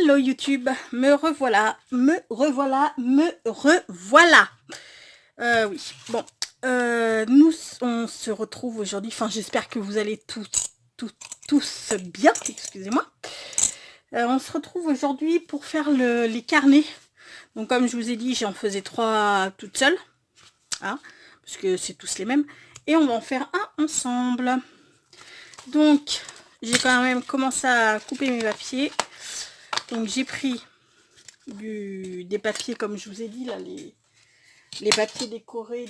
Hello YouTube, me revoilà, oui, bon, nous, on se retrouve aujourd'hui, enfin j'espère que vous allez tous bien, excusez-moi. On se retrouve aujourd'hui pour faire les carnets. Donc comme je vous ai dit, j'en faisais 3 toute seule, hein, parce que c'est tous les mêmes. Et on va en faire un ensemble. Donc, j'ai quand même commencé à couper mes papiers. Donc j'ai pris des papiers, comme je vous ai dit, là, les papiers décorés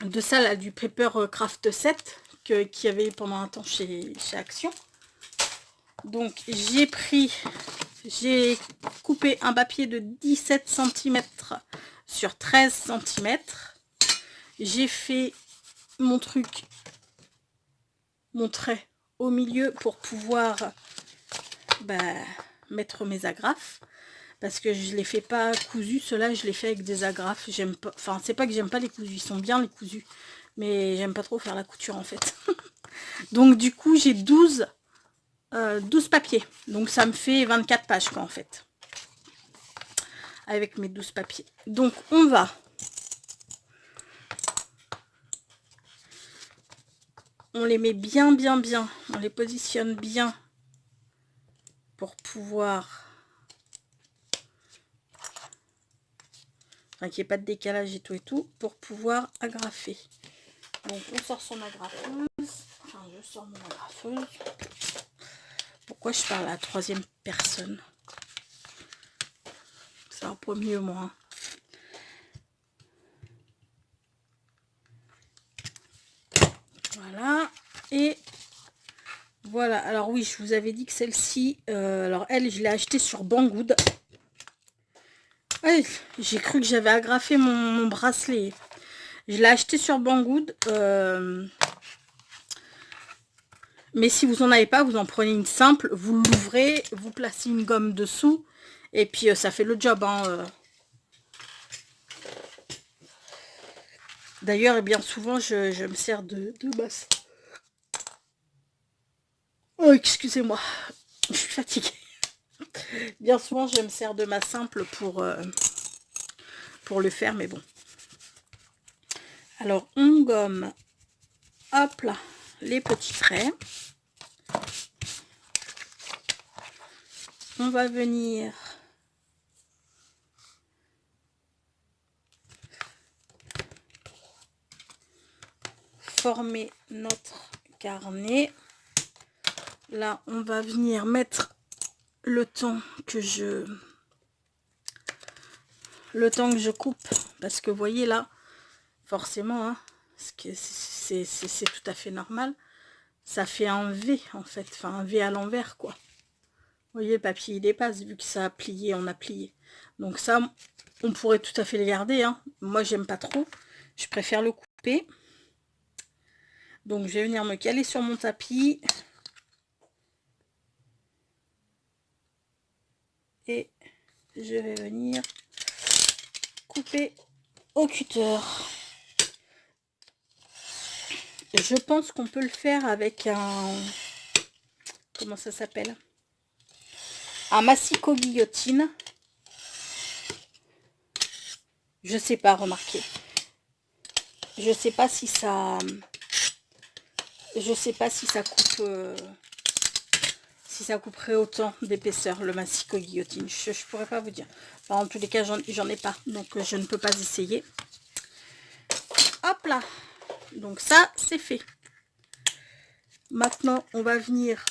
de ça, là, du Paper Craft 7, qu'il y avait pendant un temps chez Action. Donc j'ai coupé un papier de 17 cm sur 13 cm. J'ai fait mon trait au milieu pour pouvoir mettre mes agrafes. Parce que je les fais pas cousus, ceux-là je les fais avec des agrafes. J'aime pas, enfin c'est pas que j'aime pas les cousus, ils sont bien les cousus, mais j'aime pas trop faire la couture en fait. Donc du coup j'ai 12 papiers, donc ça me fait 24 pages quoi en fait, avec mes 12 papiers. Donc on les met bien, on les positionne bien pour pouvoir, enfin qu'il n'y ait pas de décalage et tout, pour pouvoir agrafer. Donc on sort son agrafeuse, enfin je sors mon agrafeuse. Pourquoi je parle à la troisième personne? Ça va pas mieux moi. Voilà. Et voilà. Alors oui, je vous avais dit que celle-ci, alors elle, je l'ai achetée sur Banggood. Ouais, j'ai cru que j'avais agrafé mon bracelet. Je l'ai acheté sur Banggood. Mais si vous en avez pas, vous en prenez une simple, vous l'ouvrez, vous placez une gomme dessous, et puis ça fait le job. Hein. D'ailleurs, bien souvent, je me sers de masse. Oh, excusez-moi, je suis fatiguée. Bien souvent, je me sers de ma simple pour le faire, mais bon. Alors, on gomme, hop là, les petits traits. On va venir former notre carnet. Là, on va venir mettre le temps que je coupe, parce que vous voyez là, forcément, hein, c'est tout à fait normal. Ça fait un V en fait, enfin un V à l'envers quoi. Vous voyez, le papier il dépasse vu que ça a plié, on a plié. Donc ça, on pourrait tout à fait le garder. Hein. Moi, j'aime pas trop. Je préfère le couper. Donc, je vais venir me caler sur mon tapis. Et je vais venir couper au cutter. Je pense qu'on peut le faire avec un... Comment ça s'appelle? Un massicot guillotine. Je sais pas, remarquez. Je sais pas si ça... Je sais pas si ça coupe... si ça couperait autant d'épaisseur, le massicot guillotine. Je pourrais pas vous dire. Enfin, en tous les cas, j'en ai pas. Donc, je ne peux pas essayer. Hop là. Donc, ça, c'est fait. Maintenant, on va venir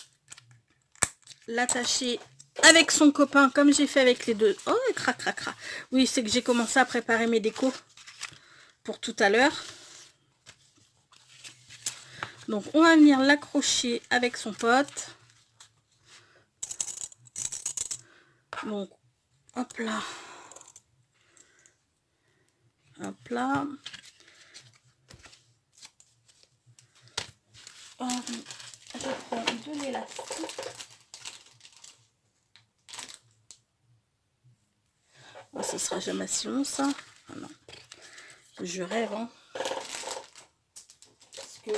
l'attacher avec son copain, comme j'ai fait avec les deux. Oh, crac, crac, crac. Oui, c'est que j'ai commencé à préparer mes décos pour tout à l'heure. Donc, on va venir l'accrocher avec son pote. Donc, hop là. Hop là. Je prends de l'élastique. Oh, ça sera jamais si long ça. Ah non. Je rêve. Hein. Parce que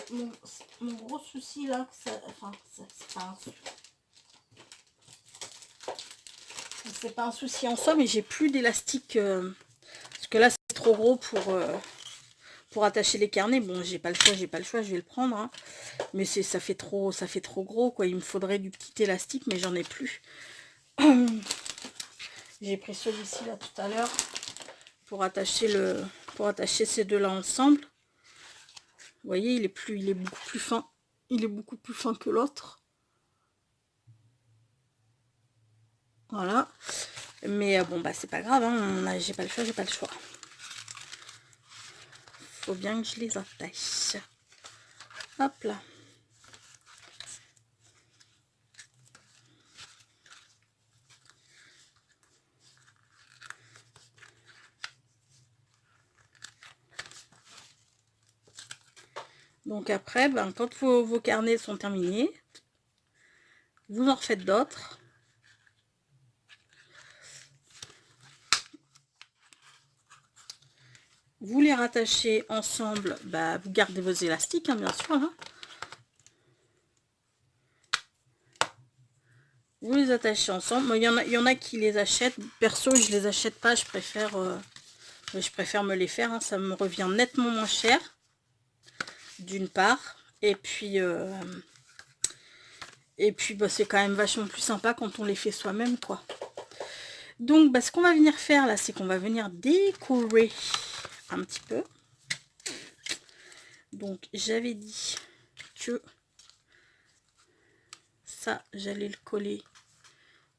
mon gros souci là, c'est pas un souci. c'est pas un souci en soi, mais j'ai plus d'élastique. Parce que là, c'est trop gros pour attacher les carnets. Bon, j'ai pas le choix, je vais le prendre. Hein. Mais ça fait trop gros, quoi. Il me faudrait du petit élastique, mais j'en ai plus. J'ai pris celui-ci là tout à l'heure pour attacher ces deux-là ensemble. Vous voyez, il est beaucoup plus fin. Il est beaucoup plus fin que l'autre. Voilà. Mais bon, bah c'est pas grave, hein. J'ai pas le choix. Faut bien que je les attache. Hop là. Donc après, ben, quand vos carnets sont terminés, vous en refaites d'autres. Vous les rattachez ensemble, bah, vous gardez vos élastiques, hein, bien sûr. Hein. Vous les attachez ensemble. Il y en a qui les achètent. Perso, je les achète pas. Je préfère me les faire. Hein. Ça me revient nettement moins cher. D'une part. Et puis bah, c'est quand même vachement plus sympa quand on les fait soi-même, quoi. Donc, bah, ce qu'on va venir faire là, c'est qu'on va venir décorer un petit peu. Donc, j'avais dit que ça, j'allais le coller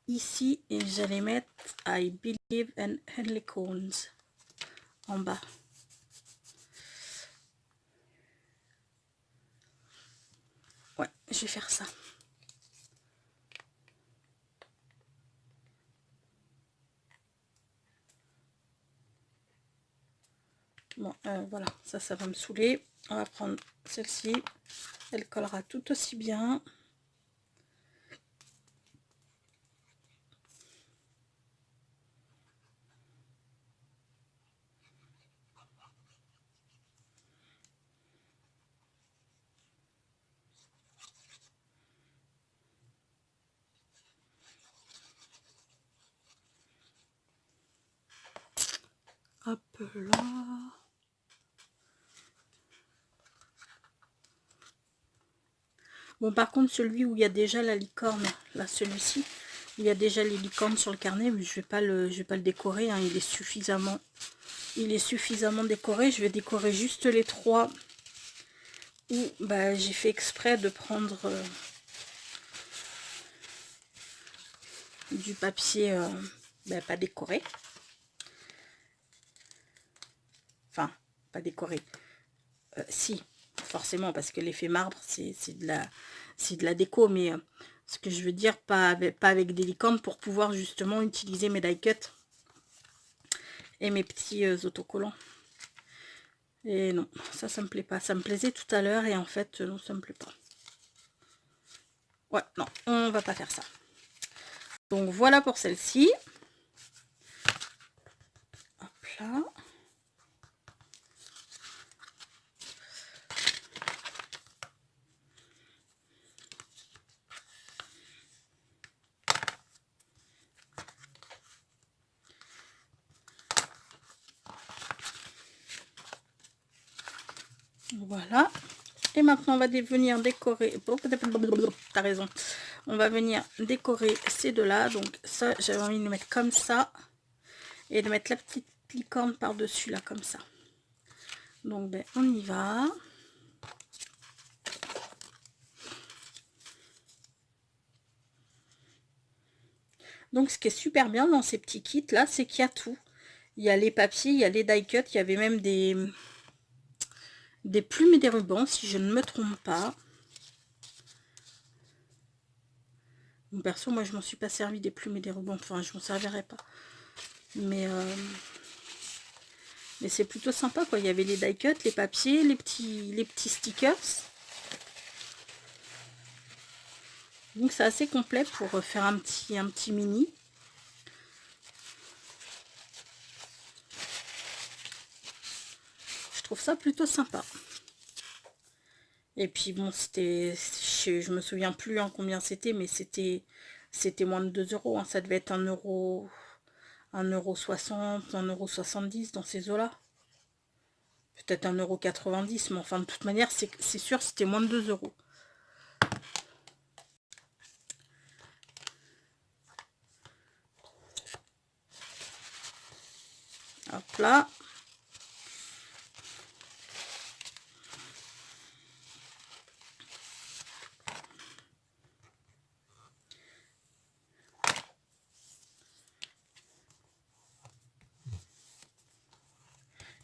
ici et j'allais mettre I believe in Helicones en bas. Ouais, je vais faire ça. Bon, voilà, ça va me saouler. On va prendre celle-ci. Elle collera tout aussi bien. Hop là. Bon, par contre, celui où il y a déjà la licorne, là, celui-ci, il y a déjà les licornes sur le carnet, mais je vais pas le décorer, hein, il est suffisamment décoré. Je vais décorer juste les trois où bah, j'ai fait exprès de prendre du papier bah, pas décoré. Enfin, pas décoré. Si, forcément, parce que l'effet marbre, c'est de la déco, mais ce que je veux dire, pas avec des licornes pour pouvoir justement utiliser mes die cuts et mes petits autocollants. Et non, ça me plaît pas. Ça me plaisait tout à l'heure et en fait, non, ça me plaît pas. Ouais, non, on va pas faire ça. Donc voilà pour celle-ci. Hop là. Voilà. Et maintenant, on va venir décorer. T'as raison. On va venir décorer ces deux-là. Donc ça, j'avais envie de le mettre comme ça. Et de mettre la petite licorne par-dessus, là, comme ça. Donc, ben, on y va. Donc, ce qui est super bien dans ces petits kits-là, c'est qu'il y a tout. Il y a les papiers, il y a les die cuts, il y avait même des plumes et des rubans, si je ne me trompe pas. Bon, perso, moi, je m'en suis pas servi des plumes et des rubans. Enfin, je m'en servirai pas. Mais c'est plutôt sympa, quoi. Il y avait les die cuts, les papiers, les petits stickers. Donc, c'est assez complet pour faire un petit mini. Je trouve ça plutôt sympa. Et puis bon, c'était, je me souviens plus hein, combien c'était, mais c'était C'était moins de 2 €, hein. Ça devait être 1,60 €, 1,70 € dans ces eaux-là. Peut-être 1,90 €, mais enfin de toute manière, c'est sûr, c'était moins de 2 €. Hop là.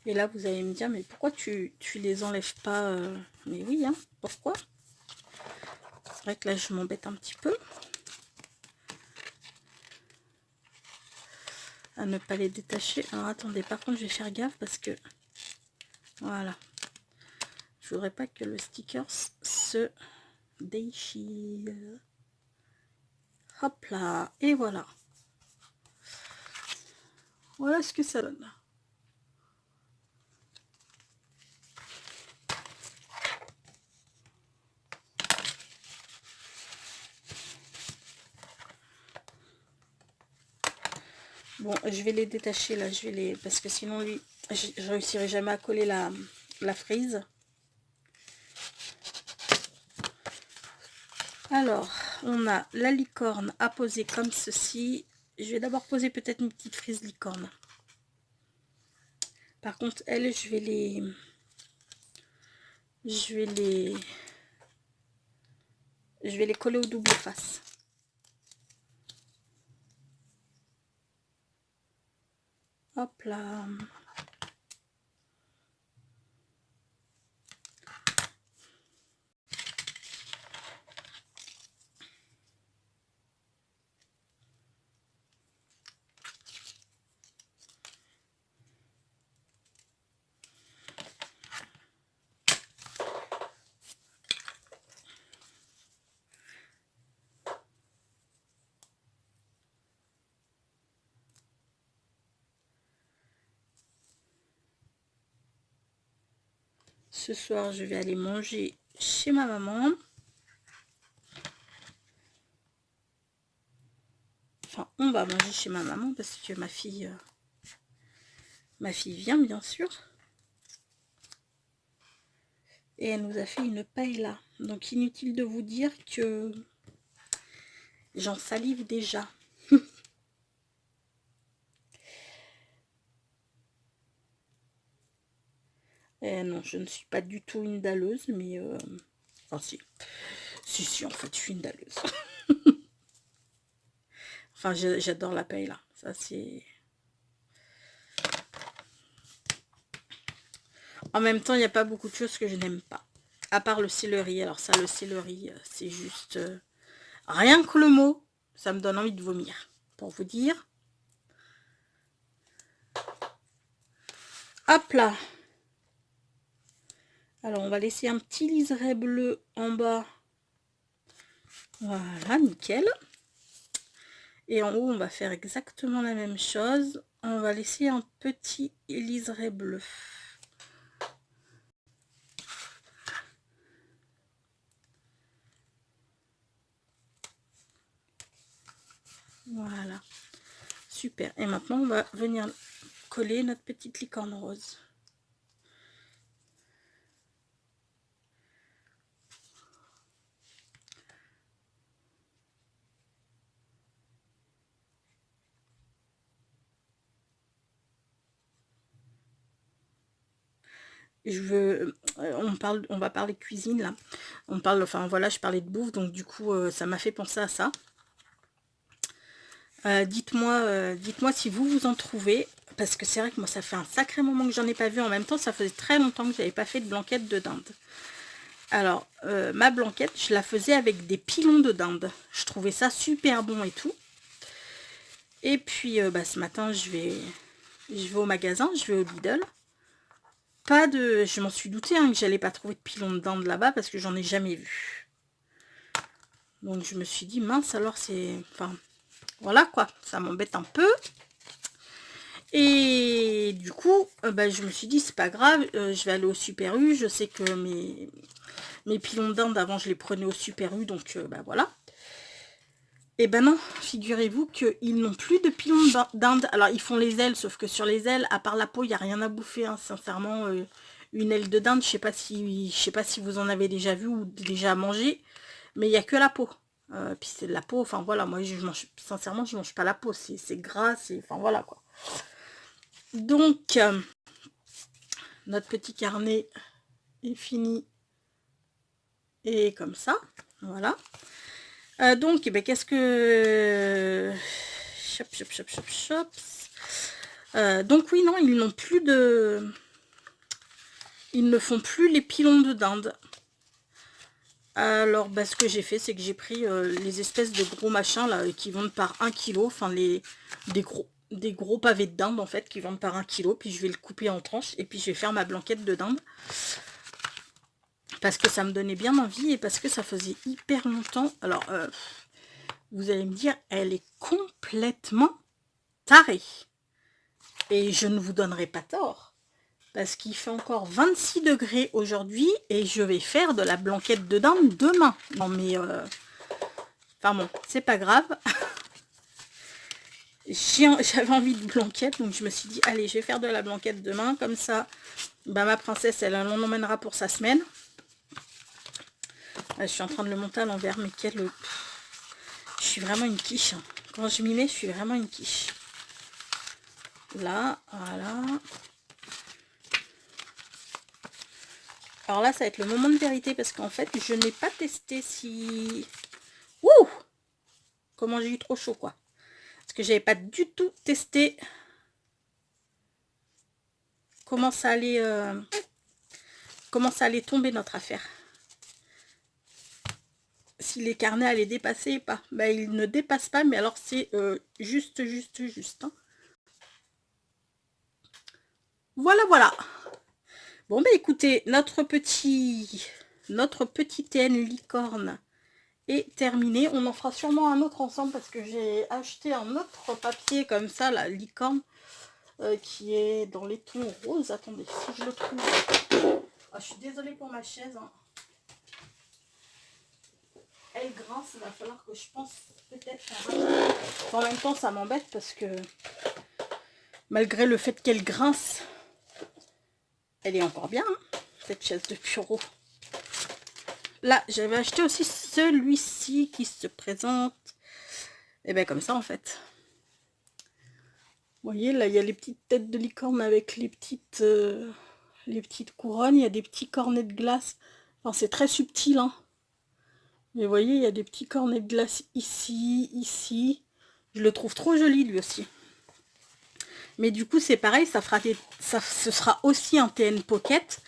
Et là, vous allez me dire, mais pourquoi tu les enlèves pas Mais oui, hein, pourquoi? C'est vrai que là, je m'embête un petit peu à ne pas les détacher. Alors, attendez, par contre, je vais faire gaffe parce que... Voilà. Je voudrais pas que le sticker se déchire. Hop là, et voilà. Voilà ce que ça donne. Bon, je vais les détacher là, je vais les... Parce que sinon, lui, je réussirai jamais à coller la frise. Alors, on a la licorne à poser comme ceci. Je vais d'abord poser peut-être une petite frise licorne. Par contre, elle, je vais les coller au double face. Hop là. Ce soir, je vais aller manger chez ma maman. Enfin, on va manger chez ma maman parce que ma fille vient, bien sûr. Et elle nous a fait une paella. Donc, inutile de vous dire que j'en salive déjà. Et non, je ne suis pas du tout une dalleuse, mais... Enfin, si. Si, en fait, je suis une dalleuse. Enfin, j'adore la paella. Ça, c'est... En même temps, il n'y a pas beaucoup de choses que je n'aime pas. À part le céleri. Alors ça, le céleri, c'est juste... rien que le mot, ça me donne envie de vomir. Pour vous dire. Hop là. Alors, on va laisser un petit liseré bleu en bas. Voilà, nickel. Et en haut, on va faire exactement la même chose. On va laisser un petit liseré bleu. Voilà. Super. Et maintenant, on va venir coller notre petite licorne rose. On va parler cuisine là. Enfin voilà, je parlais de bouffe, donc du coup, ça m'a fait penser à ça. Dites-moi si vous en trouvez, parce que c'est vrai que moi ça fait un sacré moment que j'en ai pas vu. En même temps, ça faisait très longtemps que j'avais pas fait de blanquette de dinde. Alors, ma blanquette, je la faisais avec des pilons de dinde. Je trouvais ça super bon et tout. Et puis, ce matin, je vais au magasin, je vais au Lidl. Je m'en suis doutée que j'allais pas trouver de pilons de dinde là-bas parce que j'en ai jamais vu. Donc, je me suis dit, mince, alors c'est... Enfin, voilà quoi, ça m'embête un peu. Et du coup, je me suis dit, c'est pas grave, je vais aller au Super U. Je sais que mes pilons de dinde, avant, je les prenais au Super U, donc voilà. Et ben non, figurez-vous qu'ils n'ont plus de pilons d'Inde. Alors, ils font les ailes, sauf que sur les ailes, à part la peau, il n'y a rien à bouffer, hein, sincèrement. Une aile de dinde, je sais pas si vous en avez déjà vu ou déjà mangé, mais il n'y a que la peau. Puis c'est de la peau, enfin voilà, moi, sincèrement, je mange pas la peau. C'est gras, enfin voilà, quoi. Donc, notre petit carnet est fini. Et comme ça, voilà. Donc, eh ben, qu'est-ce que... Chop, chop, chop, chop, chop. Donc oui, non, ils n'ont plus de... Ils ne font plus les pilons de dinde. Alors, bah, ce que j'ai fait, c'est que j'ai pris les espèces de gros machins, là, qui vendent par 1 kg. Enfin, des gros pavés de dinde, en fait, qui vendent par 1 kg. Puis je vais le couper en tranches. Et puis je vais faire ma blanquette de dinde. Parce que ça me donnait bien envie et parce que ça faisait hyper longtemps. Alors, vous allez me dire, elle est complètement tarée. Et je ne vous donnerai pas tort. Parce qu'il fait encore 26 degrés aujourd'hui et je vais faire de la blanquette de dinde demain. Non mais... Enfin bon, c'est pas grave. J'avais envie de blanquette, donc je me suis dit, allez, je vais faire de la blanquette demain. Comme ça, bah, ma princesse, elle l'emmènera pour sa semaine. Je suis en train de le monter à l'envers, mais quelle... Je suis vraiment une quiche. Hein. Quand je m'y mets, je suis vraiment une quiche. Là, voilà. Alors là, ça va être le moment de vérité parce qu'en fait, je n'ai pas testé si... Ouh! Comment j'ai eu trop chaud, quoi. Parce que j'avais pas du tout testé comment ça allait tomber notre affaire. Si les carnets allaient dépasser ou pas. Bah, ils ne dépassent pas, mais alors c'est juste. Hein. Voilà, voilà. Bon, bah écoutez, notre petit TN licorne est terminé. On en fera sûrement un autre ensemble parce que j'ai acheté un autre papier comme ça, la licorne, qui est dans les tons roses. Attendez, si je le trouve. Ah, je suis désolée pour ma chaise. Hein. Elle grince, il va falloir que je pense peut-être en même temps, ça m'embête parce que malgré le fait qu'elle grince, elle est encore bien, hein, cette chaise de bureau. Là, j'avais acheté aussi celui-ci qui se présente. Et bien comme ça, en fait. Vous voyez, là, il y a les petites têtes de licorne avec les petites couronnes. Il y a des petits cornets de glace. Enfin, c'est très subtil, hein. Mais vous voyez, il y a des petits cornets de glace ici, ici. Je le trouve trop joli, lui aussi. Mais du coup, c'est pareil, ce sera aussi un TN Pocket.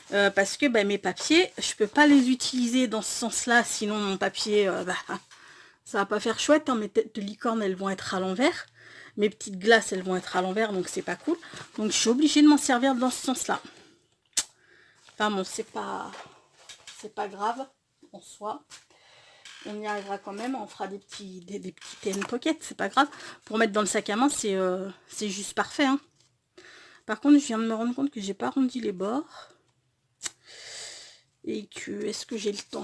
Parce que bah, mes papiers, je peux pas les utiliser dans ce sens-là. Sinon, mon papier, ça va pas faire chouette. Hein, mes têtes de licorne, elles vont être à l'envers. Mes petites glaces, elles vont être à l'envers. Donc, c'est pas cool. Donc, je suis obligée de m'en servir dans ce sens-là. Enfin, bon, c'est pas grave en soi. On y arrivera quand même, on fera des petits TN Pocket, c'est pas grave. Pour mettre dans le sac à main, c'est juste parfait. Hein. Par contre, je viens de me rendre compte que j'ai pas arrondi les bords. Et que, est-ce que j'ai le temps?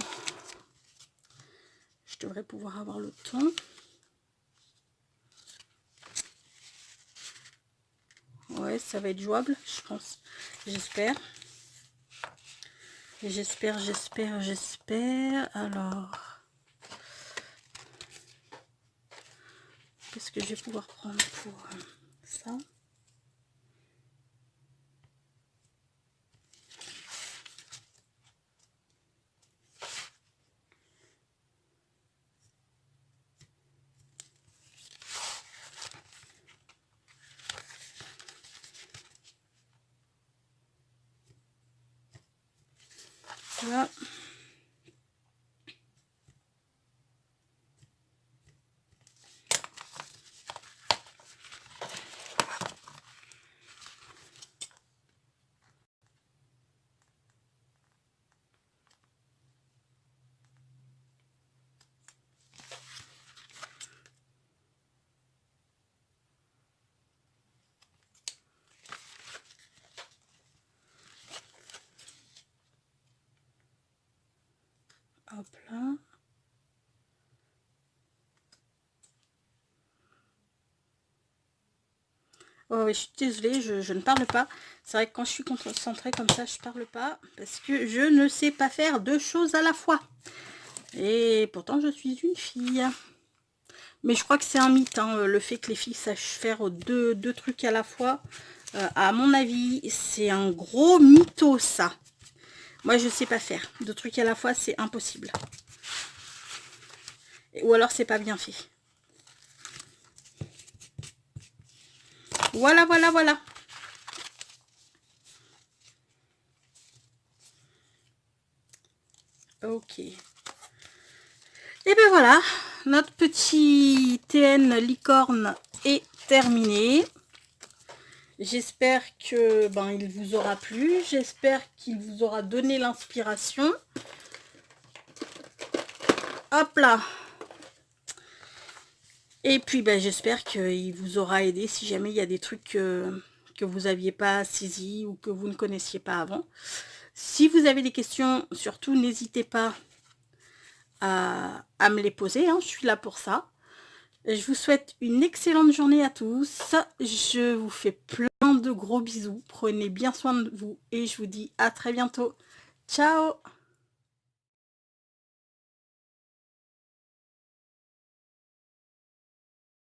Je devrais pouvoir avoir le temps. Ouais, ça va être jouable, je pense. J'espère. J'espère. Alors... Qu'est-ce que je vais pouvoir prendre pour ça? Là. Hop là. Oh, oui, je suis désolée, je ne parle pas. C'est vrai que quand je suis concentrée comme ça, je parle pas. Parce que je ne sais pas faire deux choses à la fois. Et pourtant, je suis une fille. Mais je crois que c'est un mythe, hein, le fait que les filles sachent faire deux trucs à la fois. À mon avis, c'est un gros mytho, ça. Moi, je sais pas faire. Deux trucs à la fois, c'est impossible. Ou alors, c'est pas bien fait. Voilà, voilà, voilà. Ok. Et ben voilà, notre petit TN licorne est terminé. J'espère que il vous aura plu. J'espère qu'il vous aura donné l'inspiration. Hop là. Et puis j'espère qu'il vous aura aidé si jamais il y a des trucs que vous n'aviez pas saisi ou que vous ne connaissiez pas avant. Si vous avez des questions, surtout n'hésitez pas à me les poser, hein, je suis là pour ça. Je vous souhaite une excellente journée à tous. Je vous fais plein de gros bisous. Prenez bien soin de vous et je vous dis à très bientôt. Ciao!